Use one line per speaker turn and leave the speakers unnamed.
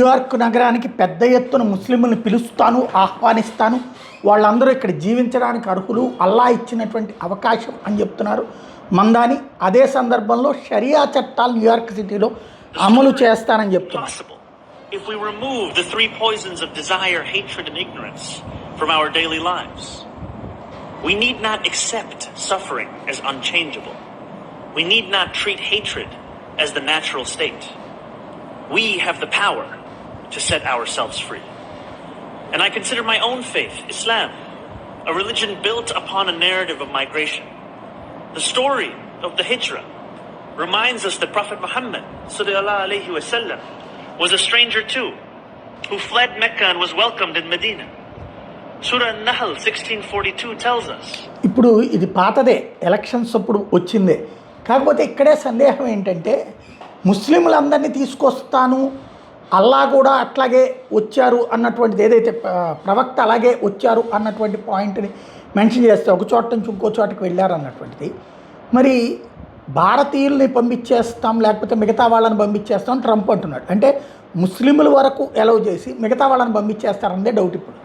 New York నగరానికి పెద్ద ఎత్తున ముస్లింలను పిలుస్తాను, ఆహ్వానిస్తాను, వాళ్ళందరూ ఇక్కడ జీవించడానికి అర్హులు, అల్లా ఇచ్చినటువంటి అవకాశం అని చెప్తున్నారు మందాని. అదే సందర్భంలో షరియా చట్టాలు న్యూయార్క్ సిటీలో అమలు చేస్తానని చెప్తున్నారు.
If we remove the three poisons of desire, hatred, and ignorance from our daily lives, we need not accept suffering as unchangeable. We need not treat hatred as the natural state. We have the power to set ourselves free. And I consider my own faith, Islam, a religion built upon a narrative of migration. The story of the Hijrah reminds us that Prophet Muhammad sallallahu alaihi wasallam was a stranger too, who fled Mecca and was welcomed in Medina. Surah An-Nahl 1642 tells us.
ఇప్పుడు ఇది పాతదే, elections అప్పుడు వచ్చిందే. కాకపోతే ఇక్కడే సందేహం ఏంటంటే ముస్లింలందరినీ తీసుకొస్తాను, అల్లా కూడా అట్లాగే వచ్చారు అన్నటువంటిది, ఏదైతే ప్రవక్త అలాగే వచ్చారు అన్నటువంటి పాయింట్ని మెన్షన్ చేస్తే ఒక చోట నుంచి ఇంకో చోటకి వెళ్ళారు అన్నటువంటిది. మరి భారతీయుల్ని పంపించేస్తాం లేకపోతే మిగతా వాళ్ళని పంపించేస్తాం ట్రంప్ అంటున్నాడు. అంటే ముస్లింల వరకు ఎలవ్ చేసి మిగతా వాళ్ళని పంపించేస్తారన్నదే డౌట్ ఇప్పుడు.